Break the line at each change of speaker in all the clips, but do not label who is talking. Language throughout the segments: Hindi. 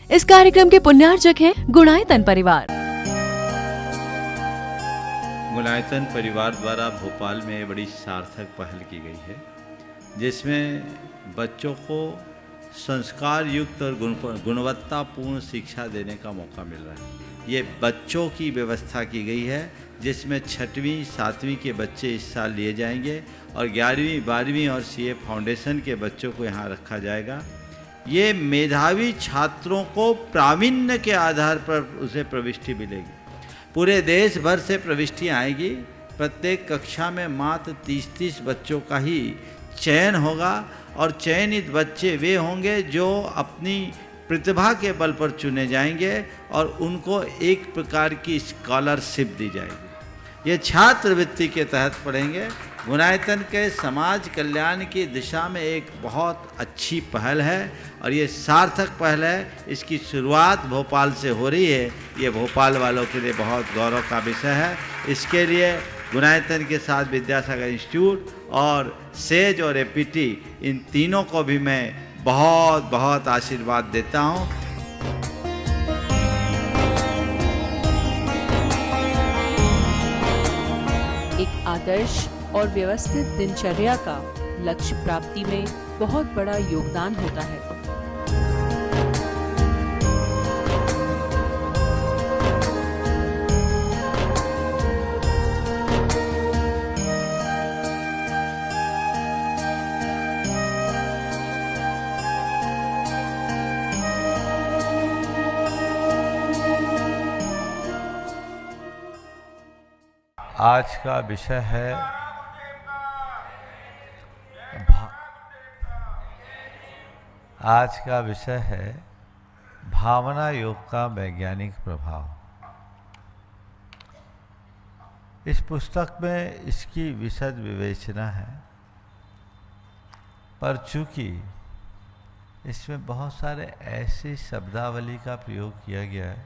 इस कार्यक्रम के पुण्यार्चक हैं गुणायतन परिवार।
गुणायतन परिवार द्वारा भोपाल में बड़ी सार्थक पहल की गई है, जिसमें बच्चों को संस्कार युक्त और गुणवत्तापूर्ण शिक्षा देने का मौका मिल रहा है। ये बच्चों की व्यवस्था की गई है, जिसमें 6वीं 7वीं के बच्चे इस साल लिए जाएंगे और 11वीं 12वीं और सीए फाउंडेशन के बच्चों को यहाँ रखा जाएगा। ये मेधावी छात्रों को प्रावीण्य के आधार पर उसे प्रविष्टि मिलेगी। पूरे देश भर से प्रविष्टियाँ आएगी। प्रत्येक कक्षा में मात्र 30-30 बच्चों का ही चयन होगा और चयनित बच्चे वे होंगे जो अपनी प्रतिभा के बल पर चुने जाएंगे और उनको एक प्रकार की स्कॉलरशिप दी जाएगी। ये छात्रवृत्ति के तहत पढ़ेंगे। गुणायतन के समाज कल्याण की दिशा में एक बहुत अच्छी पहल है और ये सार्थक पहल है। इसकी शुरुआत भोपाल से हो रही है। ये भोपाल वालों के लिए बहुत गौरव का विषय है। इसके लिए गुणायतन के साथ विद्यासागर इंस्टीट्यूट और सेज और एपीटी, इन तीनों को भी मैं बहुत बहुत आशीर्वाद देता हूँ।
एक आदर्श और व्यवस्थित दिनचर्या का लक्ष्य प्राप्ति में बहुत बड़ा योगदान होता है।
आज का विषय है भावना योग का वैज्ञानिक प्रभाव। इस पुस्तक में इसकी विशद विवेचना है, पर चूंकि इसमें बहुत सारे ऐसी शब्दावली का प्रयोग किया गया है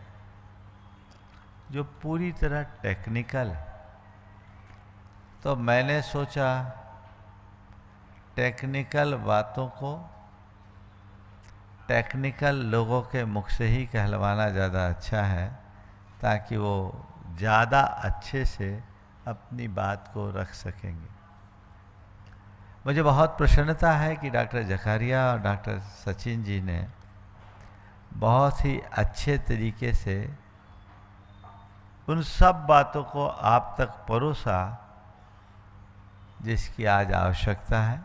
जो पूरी तरह टेक्निकल है, तो मैंने सोचा टेक्निकल बातों को टेक्निकल लोगों के मुख से ही कहलवाना ज़्यादा अच्छा है, ताकि वो ज़्यादा अच्छे से अपनी बात को रख सकेंगे। मुझे बहुत प्रसन्नता है कि डॉक्टर जकारिया और डॉक्टर सचिन जी ने बहुत ही अच्छे तरीके से उन सब बातों को आप तक परोसा जिसकी आज आवश्यकता है।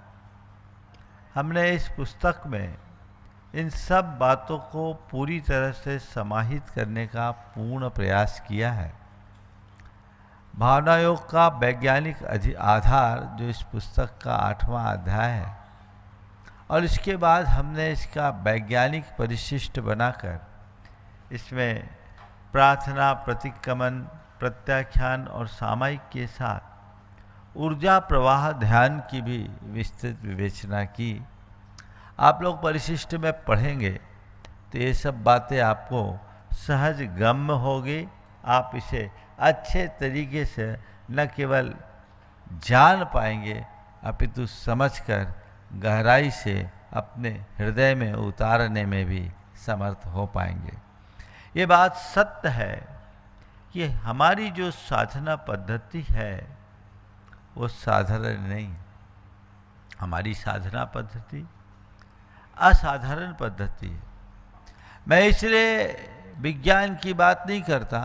हमने इस पुस्तक में इन सब बातों को पूरी तरह से समाहित करने का पूर्ण प्रयास किया है। भावना योग का वैज्ञानिक आधार जो इस पुस्तक का 8वां अध्याय है, और इसके बाद हमने इसका वैज्ञानिक परिशिष्ट बनाकर इसमें प्रार्थना, प्रतिक्रमण, प्रत्याख्यान और सामायिक के साथ ऊर्जा प्रवाह ध्यान की भी विस्तृत विवेचना की। आप लोग परिशिष्ट में पढ़ेंगे तो ये सब बातें आपको सहज गम्य होगी। आप इसे अच्छे तरीके से न केवल जान पाएंगे अपितु समझकर गहराई से अपने हृदय में उतारने में भी समर्थ हो पाएंगे। ये बात सत्य है कि हमारी जो साधना पद्धति है वो साधारण नहीं। हमारी साधना पद्धति असाधारण पद्धति है। मैं इसलिए विज्ञान की बात नहीं करता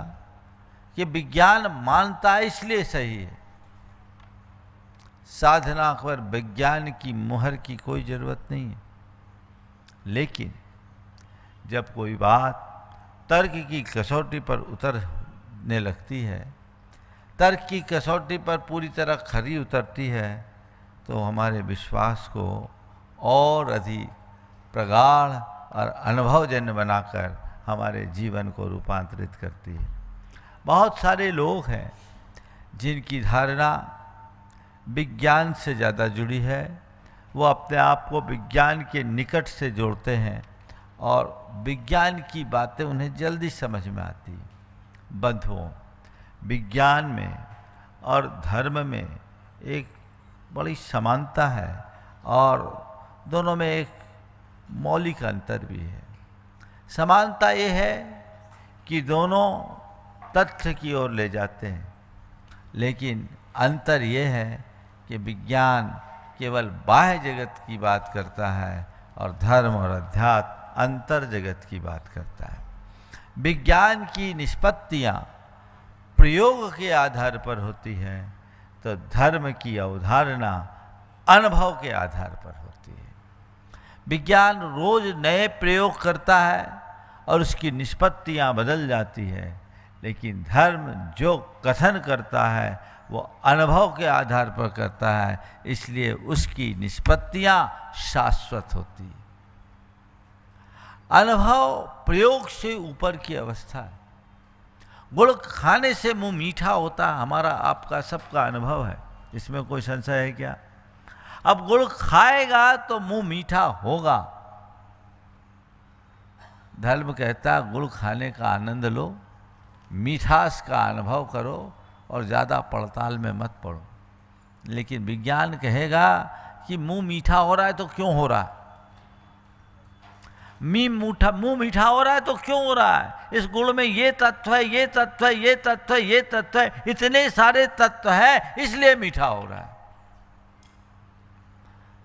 कि विज्ञान मानता इसलिए सही है। साधना पर विज्ञान की मुहर की कोई ज़रूरत नहीं है। लेकिन जब कोई बात तर्क की कसौटी पर उतरने लगती है, तर्क की कसौटी पर पूरी तरह खरी उतरती है, तो हमारे विश्वास को और अधिक प्रगाढ़ और अनुभवजन्य बनाकर हमारे जीवन को रूपांतरित करती है। बहुत सारे लोग हैं जिनकी धारणा विज्ञान से ज़्यादा जुड़ी है। वो अपने आप को विज्ञान के निकट से जोड़ते हैं और विज्ञान की बातें उन्हें जल्दी समझ में आती हैं। बंधुओं, विज्ञान में और धर्म में एक बड़ी समानता है और दोनों में एक मौलिक अंतर भी है। समानता ये है कि दोनों तथ्य की ओर ले जाते हैं, लेकिन अंतर ये है कि विज्ञान केवल बाह्य जगत की बात करता है और धर्म और अध्यात्म अंतर जगत की बात करता है। विज्ञान की निष्पत्तियाँ प्रयोग के आधार पर होती हैं, तो धर्म की अवधारणा अनुभव के आधार पर होती है। विज्ञान रोज नए प्रयोग करता है और उसकी निष्पत्तियाँ बदल जाती है, लेकिन धर्म जो कथन करता है वो अनुभव के आधार पर करता है, इसलिए उसकी निष्पत्तियाँ शाश्वत होती है। अनुभव प्रयोग से ऊपर की अवस्था है। गुड़ खाने से मुंह मीठा होता है, हमारा आपका सबका अनुभव है, इसमें कोई संशय है क्या? अब गुड़ खाएगा तो मुंह मीठा होगा। धर्म कहता है गुड़ खाने का आनंद लो, मिठास का अनुभव करो और ज़्यादा पड़ताल में मत पड़ो। लेकिन विज्ञान कहेगा कि मुंह मीठा हो रहा है तो क्यों हो रहा है, मुंह मीठा हो रहा है तो क्यों हो रहा है, इस गुड़ में ये तत्व है, ये तत्व है, ये तत्व है, ये तत्व है, इतने सारे तत्व है, इसलिए मीठा हो रहा है।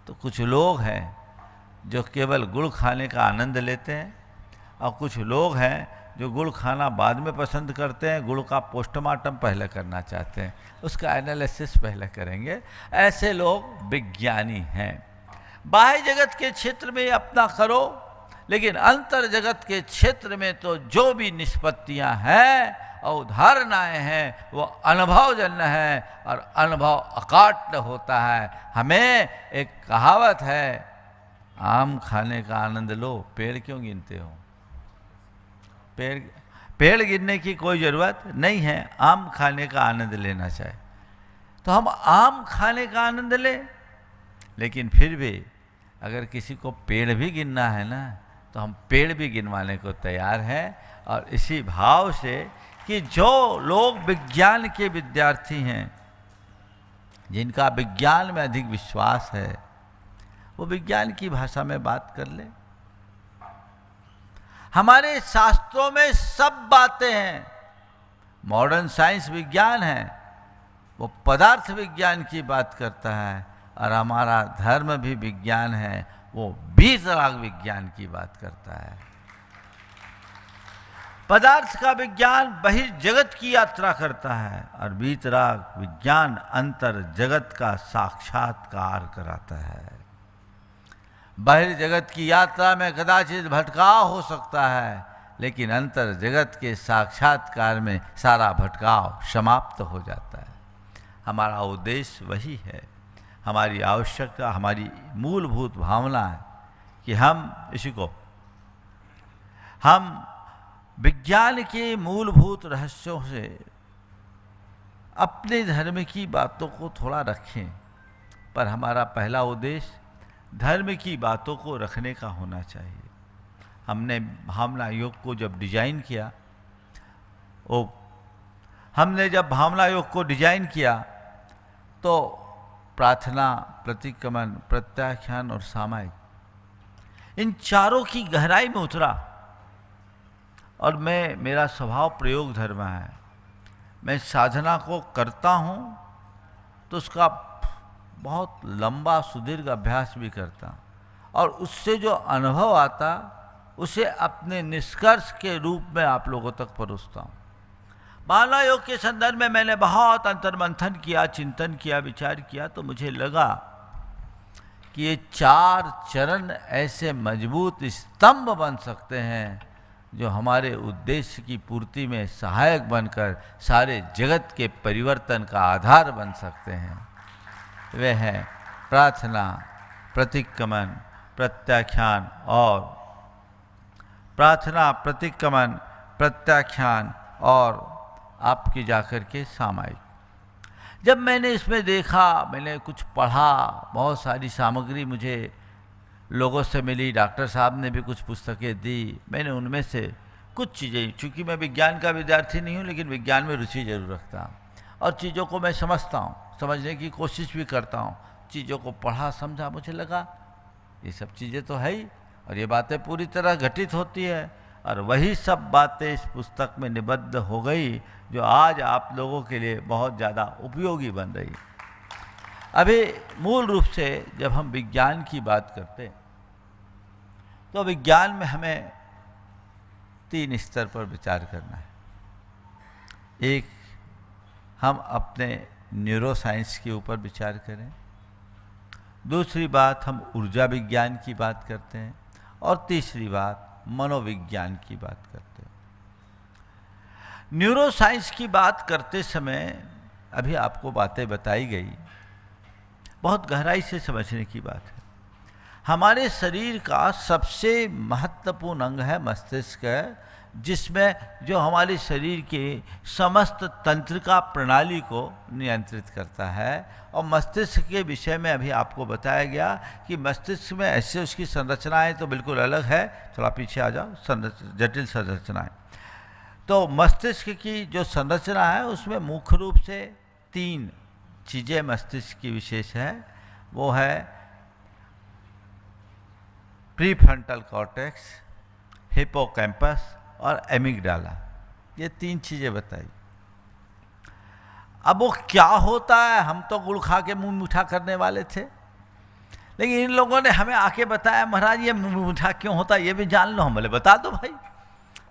तो कुछ लोग हैं जो केवल गुड़ खाने का आनंद लेते हैं और कुछ लोग हैं जो गुड़ खाना बाद में पसंद करते हैं, गुड़ का पोस्टमार्टम पहले करना चाहते हैं, उसका एनालिसिस पहले करेंगे। ऐसे लोग विज्ञानी हैं। बाह्य जगत के क्षेत्र में अपना करो, लेकिन अंतर जगत के क्षेत्र में तो जो भी निष्पत्तियां हैं और धारणाएं हैं वो अनुभवजन्य है और अनुभव अकाट्य होता है। हमें एक कहावत है, आम खाने का आनंद लो, पेड़ क्यों गिनते हो? पेड़ गिनने की कोई ज़रूरत नहीं है, आम खाने का आनंद लेना चाहिए। तो हम आम खाने का आनंद लें, लेकिन फिर भी अगर किसी को पेड़ भी गिनना है ना, तो हम पेड़ भी गिनवाने को तैयार हैं। और इसी भाव से कि जो लोग विज्ञान के विद्यार्थी हैं, जिनका विज्ञान में अधिक विश्वास है, वो विज्ञान की भाषा में बात कर ले। हमारे शास्त्रों में सब बातें हैं। मॉडर्न साइंस विज्ञान है, वो पदार्थ विज्ञान की बात करता है, और हमारा धर्म भी विज्ञान है, वो बीतराग विज्ञान की बात करता है। पदार्थ का विज्ञान बहिर्जगत की यात्रा करता है और बीतराग विज्ञान अंतर जगत का साक्षात्कार कराता है। बहिर्जगत की यात्रा में कदाचित भटकाव हो सकता है, लेकिन अंतर जगत के साक्षात्कार में सारा भटकाव समाप्त हो जाता है। हमारा उद्देश्य वही है, हमारी आवश्यकता, हमारी मूलभूत भावना है कि हम विज्ञान के मूलभूत रहस्यों से अपने धर्म की बातों को थोड़ा रखें, पर हमारा पहला उद्देश्य धर्म की बातों को रखने का होना चाहिए। हमने भावना योग को जब डिजाइन किया, तो प्रार्थना, प्रतिक्रमण, प्रत्याख्यान और सामायिक, इन चारों की गहराई में उतरा। और मेरा स्वभाव प्रयोग धर्म है। मैं साधना को करता हूँ तो उसका बहुत लंबा सुदीर्घ अभ्यास भी करता, और उससे जो अनुभव आता उसे अपने निष्कर्ष के रूप में आप लोगों तक परोसता हूँ। भावना योग के संदर्भ में मैंने बहुत अंतर्मंथन किया, चिंतन किया, विचार किया, तो मुझे लगा कि ये 4 चरण ऐसे मजबूत स्तंभ बन सकते हैं जो हमारे उद्देश्य की पूर्ति में सहायक बनकर सारे जगत के परिवर्तन का आधार बन सकते हैं। वे हैं प्रार्थना, प्रतिक्रमण, प्रत्याख्यान और आपकी जाकर के सामायिक। जब मैंने इसमें देखा, मैंने कुछ पढ़ा, बहुत सारी सामग्री मुझे लोगों से मिली, डॉक्टर साहब ने भी कुछ पुस्तकें दी, मैंने उनमें से कुछ चीज़ें, चूँकि मैं विज्ञान का विद्यार्थी नहीं हूँ, लेकिन विज्ञान में रुचि जरूर रखता हूँ और चीज़ों को मैं समझता हूँ, समझने की कोशिश भी करता हूँ। चीज़ों को पढ़ा, समझा, मुझे लगा ये सब चीज़ें तो है ही, और ये बातें पूरी तरह घटित होती है, और वही सब बातें इस पुस्तक में निबद्ध हो गई जो आज आप लोगों के लिए बहुत ज़्यादा उपयोगी बन रही है। अभी मूल रूप से जब हम विज्ञान की बात करते हैं तो विज्ञान में हमें 3 स्तर पर विचार करना है। एक, हम अपने न्यूरोसाइंस के ऊपर विचार करें। दूसरी बात, हम ऊर्जा विज्ञान की बात करते हैं। और तीसरी बात, मनोविज्ञान की बात करते हैं। न्यूरोसाइंस की बात करते समय अभी आपको बातें बताई गई, बहुत गहराई से समझने की बात है। हमारे शरीर का सबसे महत्वपूर्ण अंग है मस्तिष्क, जिसमें जो हमारे शरीर के समस्त तंत्रिका प्रणाली को नियंत्रित करता है। और मस्तिष्क के विषय में अभी आपको बताया गया कि मस्तिष्क में ऐसे उसकी संरचनाएं तो बिल्कुल अलग है। थोड़ा पीछे आ जाओ, जटिल संरचनाएं। तो मस्तिष्क की जो संरचना है उसमें मुख्य रूप से 3 चीज़ें मस्तिष्क की विशेष है। वो है प्रीफ्रंटल कॉर्टेक्स, हिपोकैम्पस और एमिगडाला। ये 3 चीज़ें बताई। अब वो क्या होता है, हम तो गुड़ खा के मुंह मीठा करने वाले थे, लेकिन इन लोगों ने हमें आके बताया महाराज ये मुंह मीठा क्यों होता है ये भी जान लो। हम बोले बता दो भाई,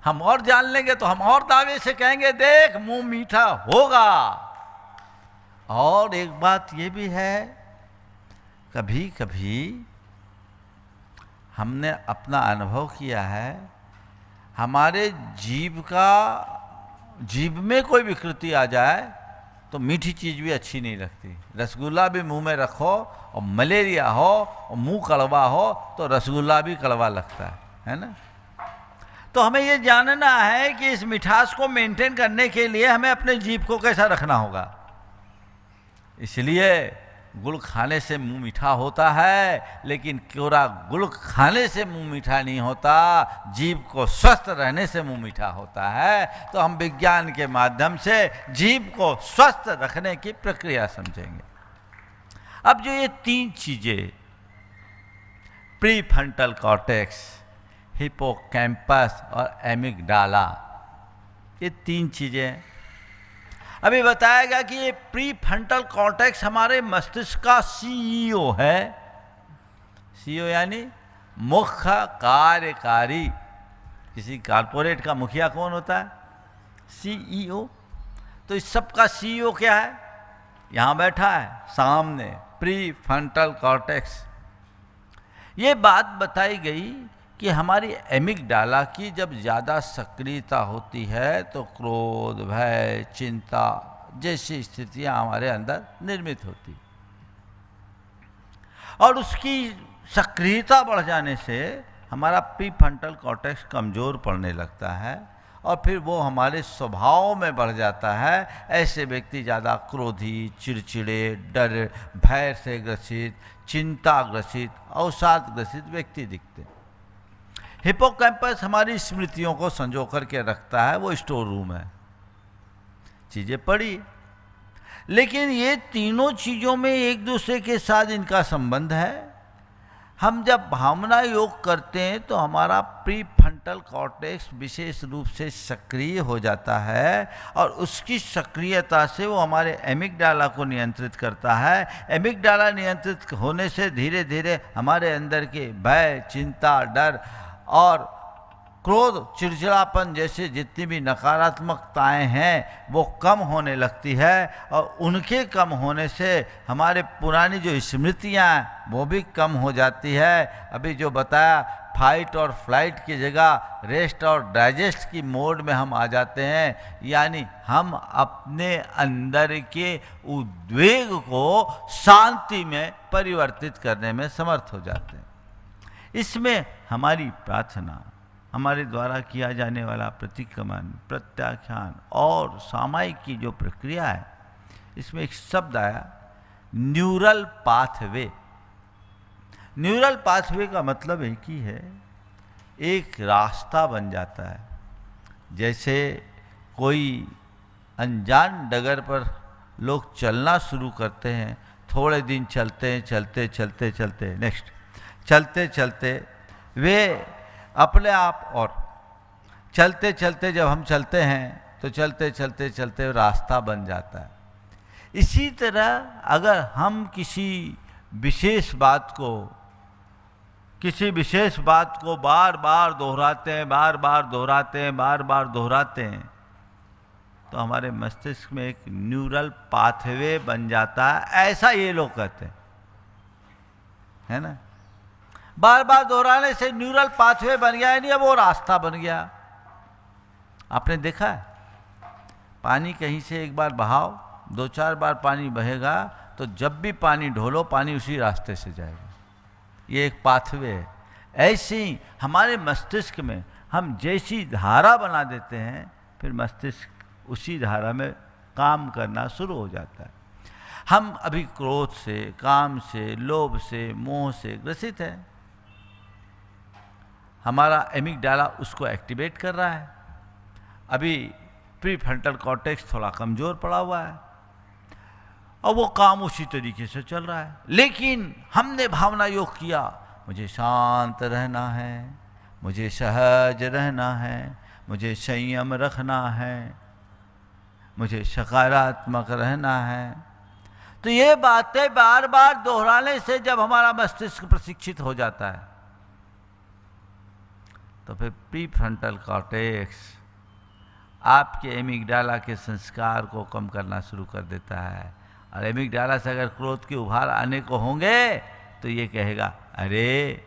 हम और जान लेंगे तो हम और दावे से कहेंगे देख मुंह मीठा होगा। और एक बात ये भी है, कभी कभी हमने अपना अनुभव किया है, हमारे जीभ में कोई विकृति आ जाए तो मीठी चीज़ भी अच्छी नहीं लगती। रसगुल्ला भी मुंह में रखो और मलेरिया हो और मुंह कड़वा हो तो रसगुल्ला भी कड़वा लगता है ना। तो हमें ये जानना है कि इस मिठास को मेंटेन करने के लिए हमें अपने जीभ को कैसा रखना होगा। इसलिए गुड़ खाने से मुंह मीठा होता है, लेकिन कोरा गुड़ खाने से मुंह मीठा नहीं होता, जीभ को स्वस्थ रहने से मुंह मीठा होता है। तो हम विज्ञान के माध्यम से जीभ को स्वस्थ रखने की प्रक्रिया समझेंगे। अब जो ये 3 चीजें, प्रीफ्रंटल कॉर्टेक्स, हिपोकैम्पस और एमिगडाला, ये 3 चीजें अभी बताया गया कि ये प्रीफ्रंटल कॉर्टेक्स हमारे मस्तिष्क का सीईओ है। सीईओ यानी मुख्य कार्यकारी। किसी कॉर्पोरेट का मुखिया कौन होता है? सीईओ। तो इस सब का सीईओ क्या है? यहाँ बैठा है सामने, प्रीफ्रंटल कॉर्टेक्स। ये बात बताई गई कि हमारी एमिगडाला की जब ज़्यादा सक्रियता होती है तो क्रोध, भय, चिंता जैसी स्थितियां हमारे अंदर निर्मित होती, और उसकी सक्रियता बढ़ जाने से हमारा प्रीफ्रंटल कॉर्टेक्स कमज़ोर पड़ने लगता है और फिर वो हमारे स्वभाव में बढ़ जाता है। ऐसे व्यक्ति ज़्यादा क्रोधी, चिड़चिड़े, डर, भय से ग्रसित, चिंता ग्रसित, अवसाद ग्रसित व्यक्ति दिखते हैं। हिपोकैम्पस हमारी स्मृतियों को संजो करके रखता है, वो स्टोर रूम है, चीज़ें पड़ी। लेकिन ये तीनों चीज़ों में एक दूसरे के साथ इनका संबंध है। हम जब भावना योग करते हैं तो हमारा प्रीफ्रंटल कॉर्टेक्स विशेष रूप से सक्रिय हो जाता है और उसकी सक्रियता से वो हमारे एमिगडाला को नियंत्रित करता है। एमिगडाला नियंत्रित होने से धीरे धीरे हमारे अंदर के भय, चिंता, डर और क्रोध, चिड़चिड़ापन जैसे जितनी भी नकारात्मकताएं हैं वो कम होने लगती है, और उनके कम होने से हमारे पुरानी जो स्मृतियां हैं वो भी कम हो जाती है। अभी जो बताया, फाइट और फ्लाइट की जगह रेस्ट और डाइजेस्ट की मोड में हम आ जाते हैं, यानी हम अपने अंदर के उद्वेग को शांति में परिवर्तित करने में समर्थ हो जाते हैं। इसमें हमारी प्रार्थना, हमारे द्वारा किया जाने वाला प्रतिक्रमण, प्रत्याख्यान और सामायिक की जो प्रक्रिया है, इसमें एक शब्द आया न्यूरल पाथवे। न्यूरल पाथवे का मतलब एक ही है, एक रास्ता बन जाता है। जैसे कोई अनजान डगर पर लोग चलना शुरू करते हैं, थोड़े दिन चलते हैं, चलते चलते वे अपने आप और चलते चलते जब हम चलते हैं तो चलते चलते चलते रास्ता बन जाता है। इसी तरह अगर हम किसी विशेष बात को बार बार दोहराते हैं, बार बार दोहराते हैं, तो हमारे मस्तिष्क में एक न्यूरल पाथवे बन जाता है, ऐसा ये लोग कहते हैं, है ना। बार बार दोहराने से न्यूरल पाथवे बन गया, यानी अब वो रास्ता बन गया। आपने देखा है, पानी कहीं से एक बार बहाओ, 2-4 बार पानी बहेगा तो जब भी पानी ढोलो पानी उसी रास्ते से जाएगा। ये एक पाथवे है। ऐसे ही हमारे मस्तिष्क में हम जैसी धारा बना देते हैं, फिर मस्तिष्क उसी धारा में काम करना शुरू हो जाता है। हम अभी क्रोध से, काम से, लोभ से, मोह से ग्रसित हैं। हमारा एमिगडाला उसको एक्टिवेट कर रहा है। अभी प्रीफ्रंटल कॉर्टेक्स थोड़ा कमज़ोर पड़ा हुआ है और वो काम उसी तरीके से चल रहा है। लेकिन हमने भावना योग किया, मुझे शांत रहना है, मुझे सहज रहना है, मुझे संयम रखना है, मुझे सकारात्मक रहना है। तो ये बातें बार बार दोहराने से जब हमारा मस्तिष्क प्रशिक्षित हो जाता है, तो फिर प्रीफ्रंटल कॉर्टेक्स आपके एमिगडाला के संस्कार को कम करना शुरू कर देता है। और एमिगडाला से अगर क्रोध के उभार आने को होंगे तो ये कहेगा, अरे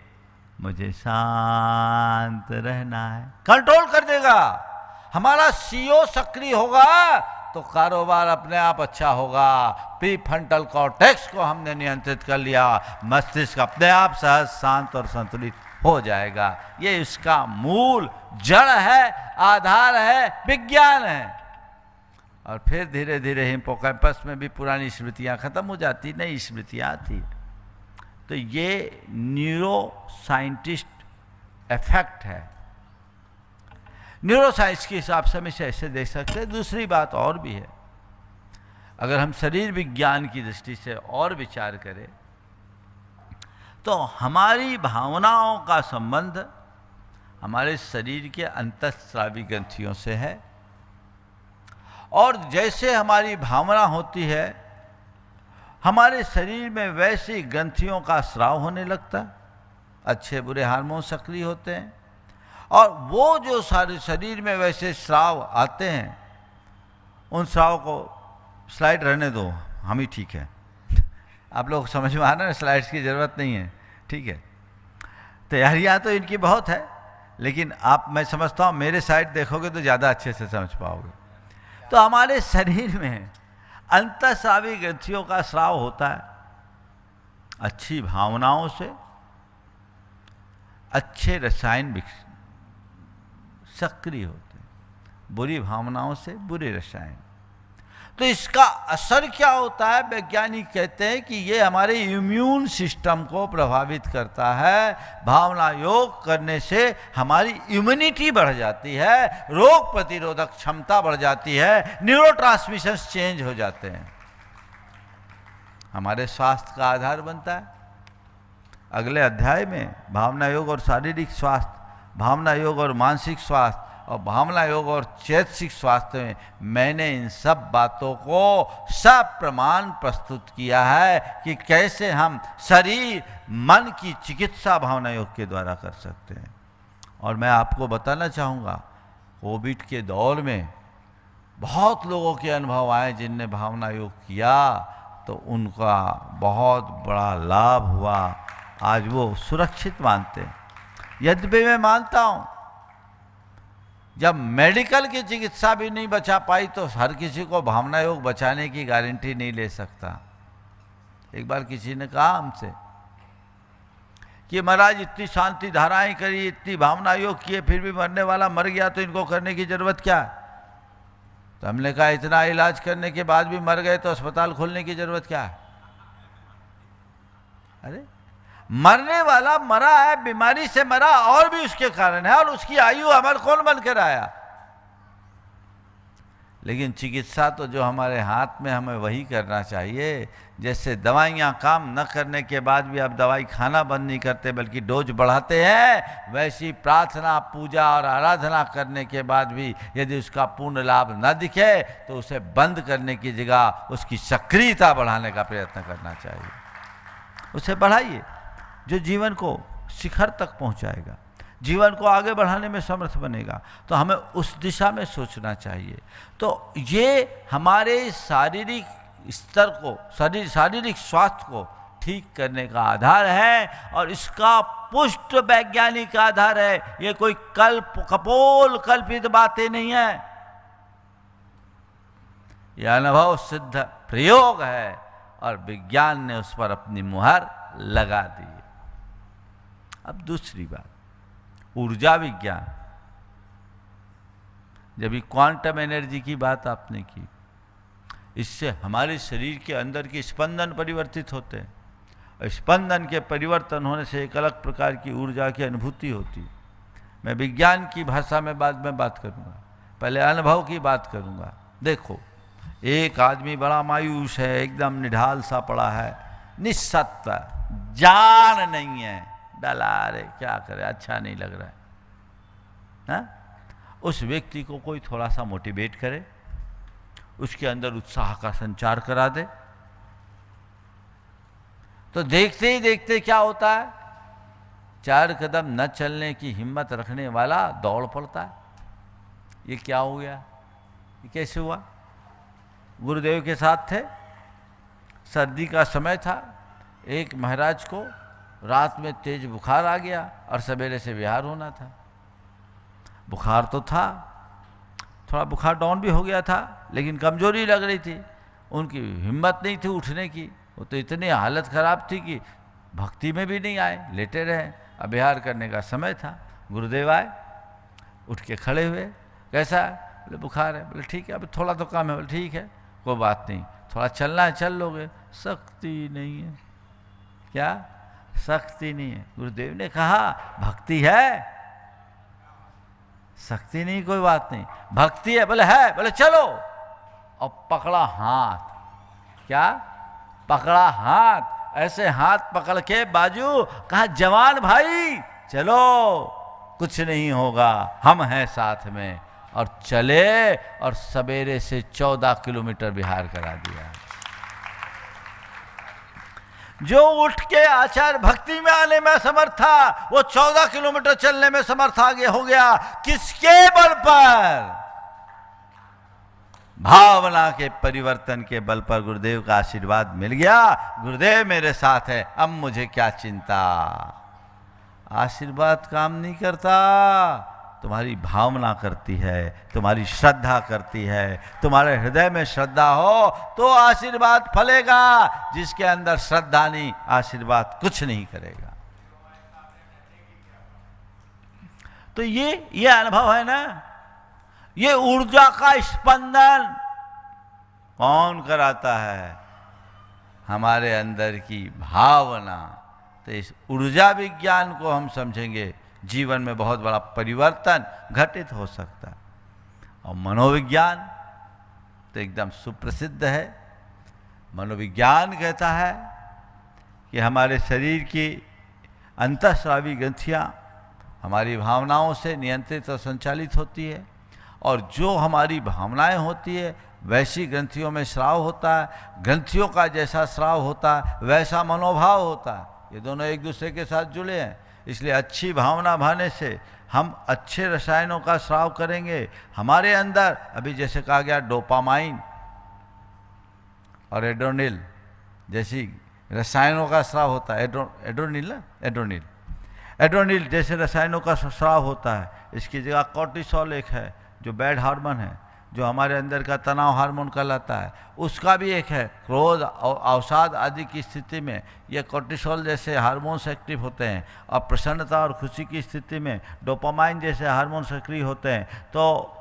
मुझे शांत रहना है, कंट्रोल कर देगा। हमारा सीओ सक्रिय होगा तो कारोबार अपने आप अच्छा होगा। प्रीफ्रंटल कॉर्टेक्स को हमने नियंत्रित कर लिया, मस्तिष्क अपने आप सहज, शांत और संतुलित हो जाएगा। ये इसका मूल जड़ है, आधार है, विज्ञान है। और फिर धीरे धीरे हिप्पोकैम्पस में भी पुरानी स्मृतियां खत्म हो जाती, नई स्मृतियां आती। तो ये न्यूरो साइंटिस्ट इफेक्ट है। न्यूरो साइंस के हिसाब से हम इसे ऐसे देख सकते हैं। दूसरी बात और भी है, अगर हम शरीर विज्ञान की दृष्टि से और विचार करें तो हमारी भावनाओं का संबंध हमारे शरीर के अंतःस्रावी ग्रंथियों से है। और जैसे हमारी भावना होती है, हमारे शरीर में वैसी ग्रंथियों का स्राव होने लगता, अच्छे बुरे हार्मोन सक्रिय होते हैं। और वो जो सारे शरीर में वैसे स्राव आते हैं, उन स्राव को स्लाइड रहने दो, हम ही ठीक है। आप लोग समझ में आ रहे हैं, स्लाइड्स की ज़रूरत नहीं है, ठीक है। तैयारियां तो इनकी बहुत है, लेकिन मैं समझता हूँ मेरे साइड देखोगे तो ज़्यादा अच्छे से समझ पाओगे। तो हमारे शरीर में अंतःस्रावी ग्रंथियों का स्राव होता है। अच्छी भावनाओं से अच्छे रसायन सक्रिय होते हैं, बुरी भावनाओं से बुरे रसायन। तो इसका असर क्या होता है, वैज्ञानिक कहते हैं कि ये हमारे इम्यून सिस्टम को प्रभावित करता है। भावना योग करने से हमारी इम्यूनिटी बढ़ जाती है, रोग प्रतिरोधक क्षमता बढ़ जाती है, न्यूरोट्रांसमिशंस चेंज हो जाते हैं, हमारे स्वास्थ्य का आधार बनता है। अगले अध्याय में भावना योग और शारीरिक स्वास्थ्य, भावना योग और मानसिक स्वास्थ्य और भावना योग और चैतसिक स्वास्थ्य में मैंने इन सब बातों को सब प्रमाण प्रस्तुत किया है कि कैसे हम शरीर मन की चिकित्सा भावना योग के द्वारा कर सकते हैं। और मैं आपको बताना चाहूँगा, कोविड के दौर में बहुत लोगों के अनुभव आए जिनने भावना योग किया तो उनका बहुत बड़ा लाभ हुआ। आज वो सुरक्षित मानते हैं। यद्यपि मैं मानता हूँ जब मेडिकल की चिकित्सा भी नहीं बचा पाई तो हर किसी को भावना योग बचाने की गारंटी नहीं ले सकता। एक बार किसी ने कहा हमसे कि महाराज इतनी शांति धाराएं करी, इतनी भावना योग किए, फिर भी मरने वाला मर गया तो इनको करने की जरूरत क्या है? तो हमने कहा इतना इलाज करने के बाद भी मर गए तो अस्पताल खोलने की जरूरत क्या है? अरे मरने वाला मरा है, बीमारी से मरा और भी उसके कारण है, और उसकी आयु अमर कौन बनकर आया? लेकिन चिकित्सा तो जो हमारे हाथ में, हमें वही करना चाहिए। जैसे दवाइयाँ काम न करने के बाद भी आप दवाई खाना बंद नहीं करते बल्कि डोज बढ़ाते हैं, वैसी प्रार्थना, पूजा और आराधना करने के बाद भी यदि उसका पूर्ण लाभ न दिखे तो उसे बंद करने की जगह उसकी सक्रियता बढ़ाने का प्रयत्न करना चाहिए। उसे बढ़ाइए, जो जीवन को शिखर तक पहुंचाएगा, जीवन को आगे बढ़ाने में समर्थ बनेगा। तो हमें उस दिशा में सोचना चाहिए। तो ये हमारे शारीरिक स्तर को, शारीरिक स्वास्थ्य को ठीक करने का आधार है और इसका पुष्ट वैज्ञानिक आधार है। ये कोई कपोल कल्पित बातें नहीं है, यह अनुभव सिद्ध प्रयोग है और विज्ञान ने उस पर अपनी मुहर लगा दी है। अब दूसरी बात, ऊर्जा विज्ञान। जब ये क्वांटम एनर्जी की बात आपने की, इससे हमारे शरीर के अंदर के स्पंदन परिवर्तित होते हैं और स्पंदन के परिवर्तन होने से एक अलग प्रकार की ऊर्जा की अनुभूति होती है। मैं विज्ञान की भाषा में बाद में बात करूंगा, पहले अनुभव की बात करूंगा। देखो, एक आदमी बड़ा मायूस है, एकदम निढाल सा पड़ा है, निस्सत्व, जान नहीं है, डला रे क्या करे, अच्छा नहीं लग रहा है ना? उस व्यक्ति को कोई थोड़ा सा मोटिवेट करे, उसके अंदर उत्साह का संचार करा दे, तो देखते ही देखते क्या होता है, 4 कदम न चलने की हिम्मत रखने वाला दौड़ पड़ता है। ये क्या हो गया, ये कैसे हुआ? गुरुदेव के साथ थे, सर्दी का समय था, एक महाराज को रात में तेज बुखार आ गया और सवेरे से विहार होना था। बुखार तो था, थोड़ा बुखार डाउन भी हो गया था, लेकिन कमजोरी लग रही थी, उनकी हिम्मत नहीं थी उठने की। वो तो इतनी हालत खराब थी कि भक्ति में भी नहीं आए, लेटे रहे। अब विहार करने का समय था, गुरुदेव आए, उठ के खड़े हुए। कैसा है? बोले बुखार है। बोले ठीक है, अब थोड़ा तो कम है। बोले ठीक है, कोई बात नहीं, थोड़ा चलना है चल लोगे। शक्ति नहीं है। क्या शक्ति नहीं है? गुरुदेव ने कहा भक्ति है, शक्ति नहीं, कोई बात नहीं, भक्ति है। बोले है। बोले चलो, और पकड़ा हाथ। क्या पकड़ा? हाथ। ऐसे हाथ पकड़ के बाजू, कहा जवान भाई चलो, कुछ नहीं होगा, हम हैं साथ में। और चले और सवेरे से 14 किलोमीटर विहार करा दिया। जो उठ के आचार्य भक्ति में आने में समर्थ था, वो 14 किलोमीटर चलने में समर्थ आगे हो गया। किसके बल पर? भावना के परिवर्तन के बल पर गुरुदेव का आशीर्वाद मिल गया। गुरुदेव मेरे साथ है, अब मुझे क्या चिंता। आशीर्वाद काम नहीं करता, तुम्हारी भावना करती है, तुम्हारी श्रद्धा करती है। तुम्हारे हृदय में श्रद्धा हो तो आशीर्वाद फलेगा, जिसके अंदर श्रद्धा नहीं, आशीर्वाद कुछ नहीं करेगा। तो ये अनुभव है ना, ये ऊर्जा का स्पंदन कौन कराता है? हमारे अंदर की भावना। तो इस ऊर्जा विज्ञान को हम समझेंगे, जीवन में बहुत बड़ा परिवर्तन घटित हो सकता है। और मनोविज्ञान तो एकदम सुप्रसिद्ध है। मनोविज्ञान कहता है कि हमारे शरीर की अंतःस्रावी ग्रंथियाँ हमारी भावनाओं से नियंत्रित और संचालित होती है, और जो हमारी भावनाएं होती है वैसी ग्रंथियों में स्राव होता है। ग्रंथियों का जैसा स्राव होता है वैसा मनोभाव होता है। ये दोनों एक दूसरे के साथ जुड़े हैं। इसलिए अच्छी भावना भाने से हम अच्छे रसायनों का स्राव करेंगे। हमारे अंदर अभी जैसे कहा गया डोपामाइन और एड्रोनिल जैसी रसायनों का स्राव होता है। एड्रोनिल जैसे रसायनों का स्राव होता है। इसकी जगह कॉर्टिसोल एक है जो बैड हार्मोन है, जो हमारे अंदर का तनाव हार्मोन कहलाता है। उसका भी एक है। क्रोध और अवसाद आदि की स्थिति में ये कॉर्टिसोल जैसे हार्मोन्स एक्टिव होते हैं, और प्रसन्नता और खुशी की स्थिति में डोपामाइन जैसे हार्मोन सक्रिय होते हैं। तो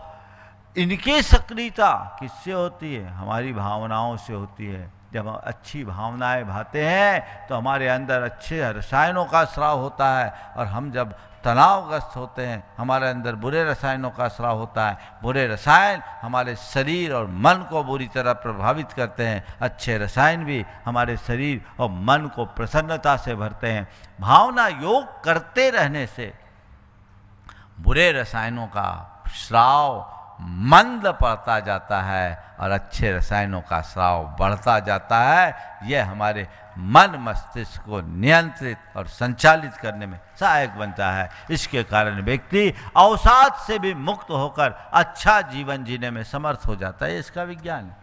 इनकी सक्रियता किससे होती है? हमारी भावनाओं से होती है। जब हम अच्छी भावनाएं भाते हैं तो हमारे अंदर अच्छे रसायनों का स्राव होता है, और हम जब तनावग्रस्त होते हैं हमारे अंदर बुरे रसायनों का स्राव होता है। बुरे रसायन हमारे शरीर और मन को बुरी तरह प्रभावित करते हैं, अच्छे रसायन भी हमारे शरीर और मन को प्रसन्नता से भरते हैं। भावना योग करते रहने से बुरे रसायनों का स्राव मंद पड़ता जाता है और अच्छे रसायनों का स्राव बढ़ता जाता है। यह हमारे मन मस्तिष्क को नियंत्रित और संचालित करने में सहायक बनता है। इसके कारण व्यक्ति अवसाद से भी मुक्त होकर अच्छा जीवन जीने में समर्थ हो जाता है। इसका विज्ञान है।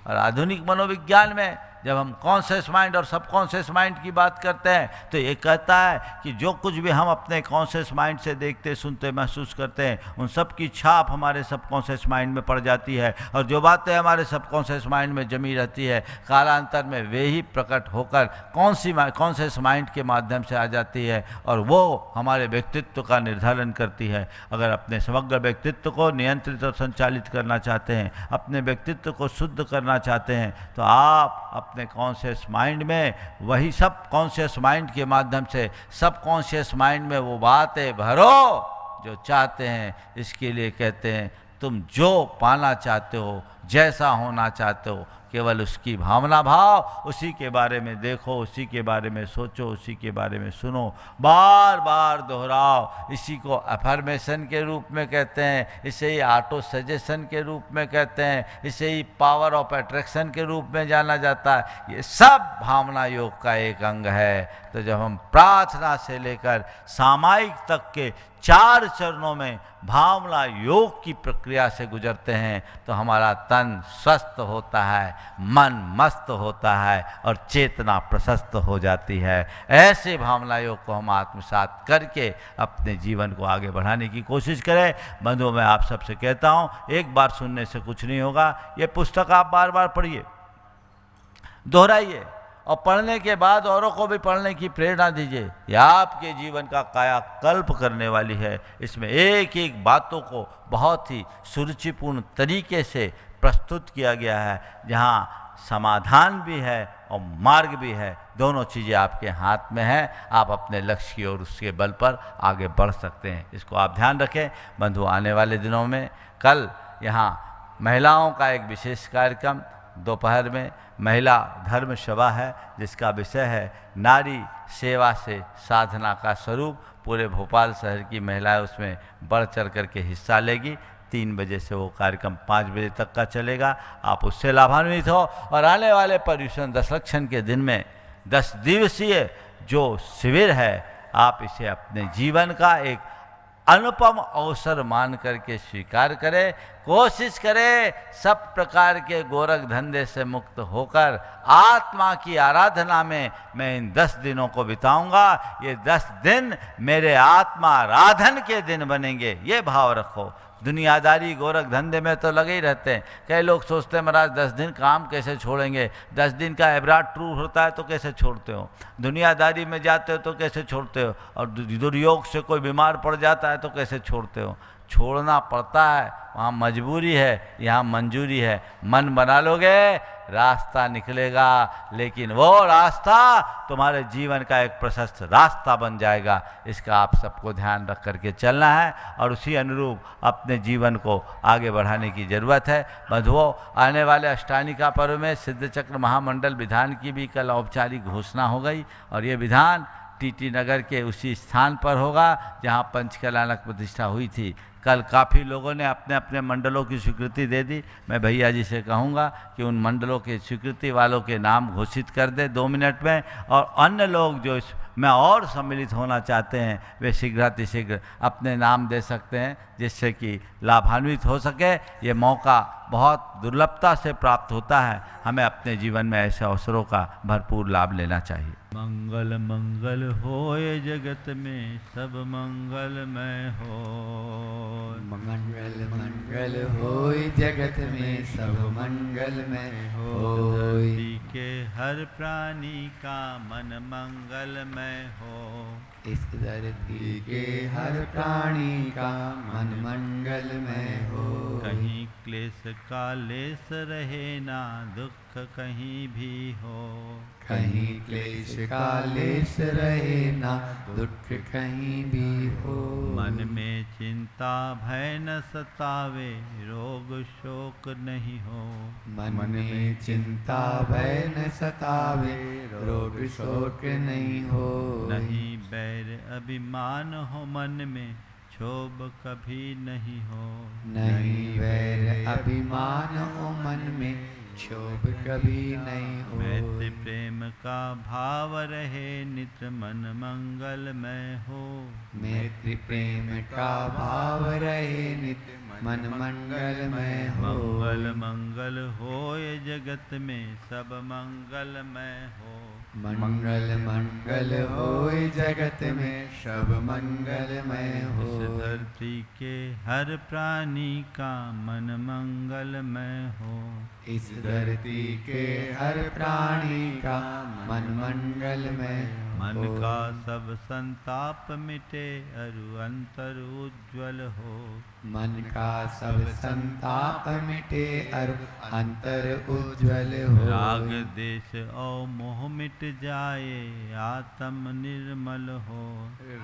और आधुनिक मनोविज्ञान में जब हम कॉन्शियस माइंड और सबकॉन्शियस माइंड की बात करते हैं तो ये कहता है कि जो कुछ भी हम अपने कॉन्शियस माइंड से देखते, सुनते, महसूस करते हैं, उन सब की छाप हमारे सबकॉन्शियस माइंड में पड़ जाती है, और जो बातें हमारे सबकॉन्शियस माइंड में जमी रहती है कालांतर में वे ही प्रकट होकर कॉन्शियस माइंड के माध्यम से आ जाती है, और वो हमारे व्यक्तित्व का निर्धारण करती है। अगर अपने समग्र व्यक्तित्व को नियंत्रित और संचालित करना चाहते हैं, अपने व्यक्तित्व को शुद्ध करना चाहते हैं, तो आप अपने कॉन्शियस माइंड में वही सब कॉन्शियस माइंड के माध्यम से सब कॉन्शियस माइंड में वो बातें भरो जो चाहते हैं। इसके लिए कहते हैं तुम जो पाना चाहते हो, जैसा होना चाहते हो, केवल उसकी भावना भाव, उसी के बारे में देखो, उसी के बारे में सोचो, उसी के बारे में सुनो, बार बार दोहराओ। इसी को अफर्मेशन के रूप में कहते हैं, इसे ही ऑटो सजेशन के रूप में कहते हैं, इसे ही पावर ऑफ अट्रैक्शन के रूप में जाना जाता है। ये सब भावना योग का एक अंग है। तो जब हम प्रार्थना से लेकर सामायिक तक के 4 चरणों में भावना योग की प्रक्रिया से गुजरते हैं तो हमारा तन स्वस्थ होता है, मन मस्त होता है और चेतना प्रशस्त हो जाती है। ऐसे भावना योग को हम आत्मसात करके अपने जीवन को आगे बढ़ाने की कोशिश करें। बंधुओं, मैं आप सबसे कहता हूँ, एक बार सुनने से कुछ नहीं होगा। ये पुस्तक आप बार बार पढ़िए, दोहराइए, और पढ़ने के बाद औरों को भी पढ़ने की प्रेरणा दीजिए। यह आपके जीवन का कायाकल्प करने वाली है। इसमें एक एक बातों को बहुत ही सुरुचिपूर्ण तरीके से प्रस्तुत किया गया है, जहाँ समाधान भी है और मार्ग भी है। दोनों चीज़ें आपके हाथ में हैं। आप अपने लक्ष्य की ओर उसके बल पर आगे बढ़ सकते हैं। इसको आप ध्यान रखें। बंधु, आने वाले दिनों में कल यहाँ महिलाओं का एक विशेष कार्यक्रम दोपहर में महिला धर्म सभा है, जिसका विषय है नारी सेवा से साधना का स्वरूप। पूरे भोपाल शहर की महिलाएं उसमें बढ़ चढ़ करके हिस्सा लेगी। 3 बजे से वो कार्यक्रम 5 बजे तक का चलेगा। आप उससे लाभान्वित हो। और आने वाले पर्युषण दशलक्षण के दिन में 10 दिवसीय जो शिविर है, आप इसे अपने जीवन का एक अनुपम अवसर मान करके स्वीकार करें। कोशिश करें सब प्रकार के गोरख धंधे से मुक्त होकर आत्मा की आराधना में मैं इन 10 दिनों को बिताऊंगा। ये 10 दिन मेरे आत्मा आराधन के दिन बनेंगे, ये भाव रखो। दुनियादारी गोरख धंधे में तो लगे ही रहते हैं। कई लोग सोचते हैं महाराज 10 दिन काम कैसे छोड़ेंगे, 10 दिन का एब्राड टूर होता है तो कैसे छोड़ते हो, दुनियादारी में जाते हो तो कैसे छोड़ते हो, और दुर्योग से कोई बीमार पड़ जाता है तो कैसे छोड़ते हो। छोड़ना पड़ता है, वहाँ मजबूरी है, यहाँ मंजूरी है। मन बना लोगे रास्ता निकलेगा, लेकिन वो रास्ता तुम्हारे जीवन का एक प्रशस्त रास्ता बन जाएगा। इसका आप सबको ध्यान रख करके चलना है और उसी अनुरूप अपने जीवन को आगे बढ़ाने की ज़रूरत है। बंधुओं, आने वाले अष्टानिका पर्व में सिद्ध चक्र महामंडल विधान की भी कल औपचारिक घोषणा हो गई, और ये विधान टीटी नगर के उसी स्थान पर होगा जहाँ पंचकलानक प्रतिष्ठा हुई थी। कल काफ़ी लोगों ने अपने अपने मंडलों की स्वीकृति दे दी। मैं भैया जी से कहूँगा कि उन मंडलों के स्वीकृति वालों के नाम घोषित कर दे 2 मिनट में, और अन्य लोग जो इसमें और सम्मिलित होना चाहते हैं वे शीघ्रातिशीघ्र अपने नाम दे सकते हैं, जिससे कि लाभान्वित हो सके। ये मौका बहुत दुर्लभता से प्राप्त होता है। हमें अपने जीवन में ऐसे अवसरों का भरपूर लाभ लेना चाहिए। मंगल मंगल होए जगत में सब मंगलमय हो।
मंगल मंगल होए जगत में सब मंगलमय होए।
धरती के हर प्राणी का मन मंगलमय हो।
इस धरती के हर प्राणी का मन मंगलमय हो।
कहीं क्लेश का लेस रहे ना दुख कहीं भी हो।
कहीं क्लेश का लेस रहे ना दुख कहीं भी हो।
मन में चिंता भय न सतावे रोग शोक नहीं हो।
मन में चिंता भय न सतावे रोग शोक नहीं हो।
नहीं बैर अभिमान हो मन में क्षोभ कभी नहीं हो।
नहीं वैर अभिमान हो मन में क्षोभ कभी नहीं हो।
मैत्री प्रेम का भाव रहे नित्य मन मंगलमय हो।
मैत्री प्रेम का भाव रहे नित्य मन मंगलमय हो।
मंगल मंगल होए जगत में सब मंगलमय हो।
मंगल मंगल होए जगत में सब मंगलमय हो।
इस धरती के हर प्राणी का मन मंगलमय हो।
इस धरती के हर प्राणी का मन मंगलमय
मन
हो।
का सब संताप मिटे अरु अंतर उज्ज्वल हो।
मन का सब संताप मिटे और अंतर उज्ज्वल हो।
राग देश और मोह मिट जाए आत्म निर्मल हो।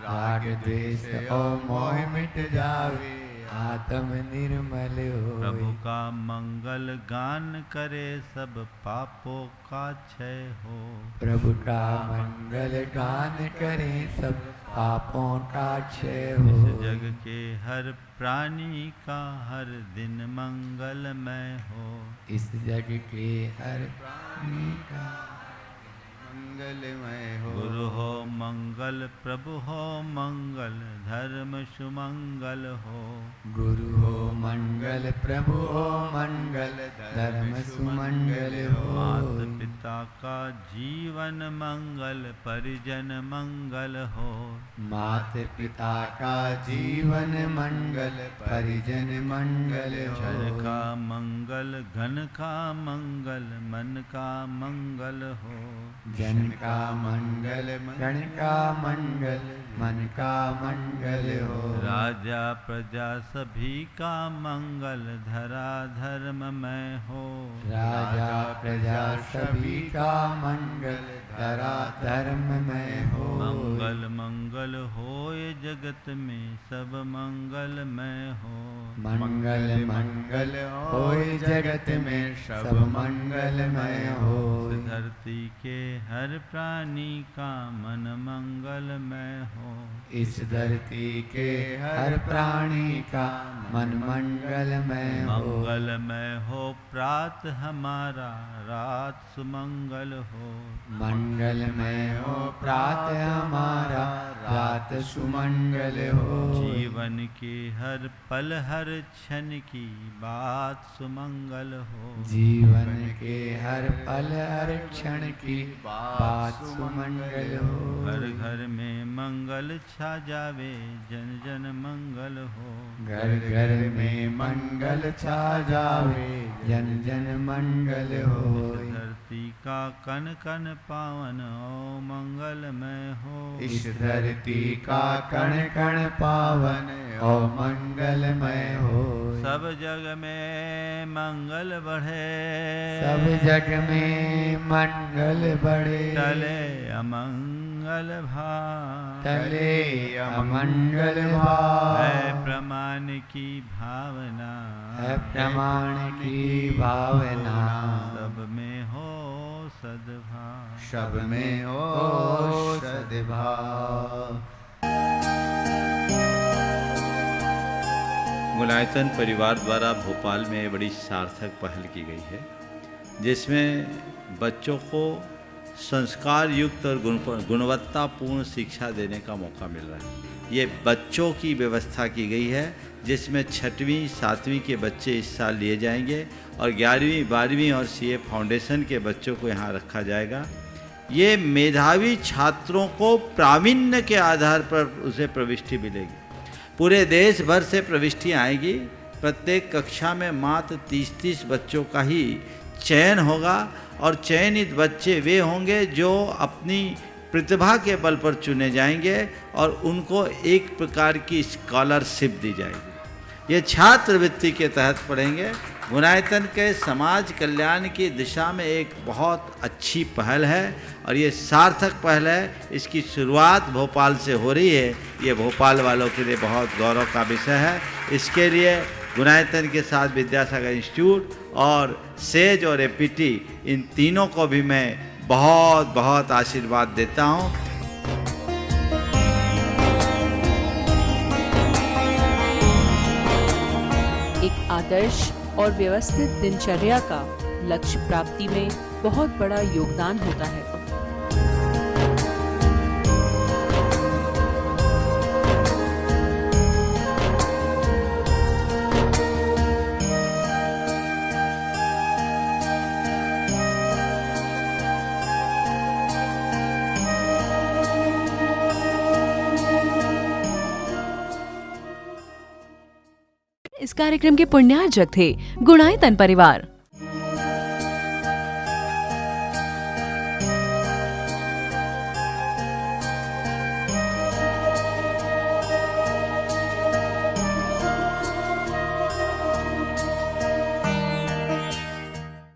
राग द्वेष और मोह मिट जावे आत्म निर्मल हो।
प्रभु का मंगल गान करे सब पापों का क्षय हो।
प्रभु का मंगल गान करें सब पापों का क्षय हो।
इस जग के हर प्राणी का हर दिन मंगलमय हो।
इस जग के हर प्राणी का मंगलमय हो।
गुरु हो मंगल प्रभु हो मंगल धर्म सुमंगल हो।
गुरु हो मंगल प्रभु हो मंगल धर्म सुमंगल हो।
माता पिता का जीवन मंगल परिजन मंगल हो।
माता पिता का जीवन मंगल परिजन मंगल
जन
हो।
का मंगल घन का मंगल मन का मंगल हो।
जन का मंगल गण का मंगल मन का मंगल हो।
राजा प्रजा सभी का मंगल धरा धर्ममय हो।
राजा प्रजा सभी का मंगल धरा धर्ममय हो।
मंगल मंगल होए जगत में सब मंगलमय हो।
मंगल मंगल होए जगत में सब मंगलमय हो।
इस धरती के हर प्राणी का मन मंगलमय हो।
इस धरती के हर प्राणी का मन मंगलमय हो।
मंगलमय हो प्रात हमारा रात सुमंगल हो।
मंगलमय हो प्रात हमारा रात सुमंगल हो।
जीवन के हर पल हर क्षण की बात सुमंगल हो।
जीवन के हर पल हर क्षण की बात सुमंगल हो।
घर घर में मंगल छा जावे जन जन मंगल हो।
घर घर में मंगल छा जावे जन जन मंगल हो।
इस धरती का कण कण पावन ओ मंगलमय हो।
इस धरती का कण कण पावन और मंगलमय हो।
सब जग में मंगल बढ़े।
सब जग में मंगल बढ़े।
टले अमंगल भाव।
टले अमंगल भाव।
है प्रमाण की भावना।
है प्रमाण की भावना।
सब में हो सद्भाव।
सब में हो सद्भाव।
मुलायतन परिवार द्वारा भोपाल में बड़ी सार्थक पहल की गई है, जिसमें बच्चों को संस्कार युक्त और गुणवत्तापूर्ण शिक्षा देने का मौका मिल रहा है। ये बच्चों की व्यवस्था की गई है, जिसमें 6वीं 7वीं के बच्चे इस साल लिए जाएंगे और 11वीं 12वीं और सीए फाउंडेशन के बच्चों को यहाँ रखा जाएगा। ये मेधावी छात्रों को प्रावीण्य के आधार पर उसे प्रविष्टि मिलेगी। पूरे देश भर से प्रविष्टियाँ आएगी। प्रत्येक कक्षा में मात्र 30-30 बच्चों का ही चयन होगा और चयनित बच्चे वे होंगे जो अपनी प्रतिभा के बल पर चुने जाएंगे और उनको एक प्रकार की स्कॉलरशिप दी जाएगी। ये छात्रवृत्ति के तहत पढ़ेंगे। गुणायतन के समाज कल्याण की दिशा में एक बहुत अच्छी पहल है और ये सार्थक पहल है। इसकी शुरुआत भोपाल से हो रही है। ये भोपाल वालों के लिए बहुत गौरव का विषय है। इसके लिए गुणायतन के साथ विद्यासागर इंस्टीट्यूट और सेज और एपीटी, इन तीनों को भी मैं बहुत बहुत आशीर्वाद देता हूँ।
एक आदर्श और व्यवस्थित दिनचर्या का लक्ष्य प्राप्ति में बहुत बड़ा योगदान होता है।
इस कार्यक्रम के पुण्यार्जक थे गुणायतन परिवार।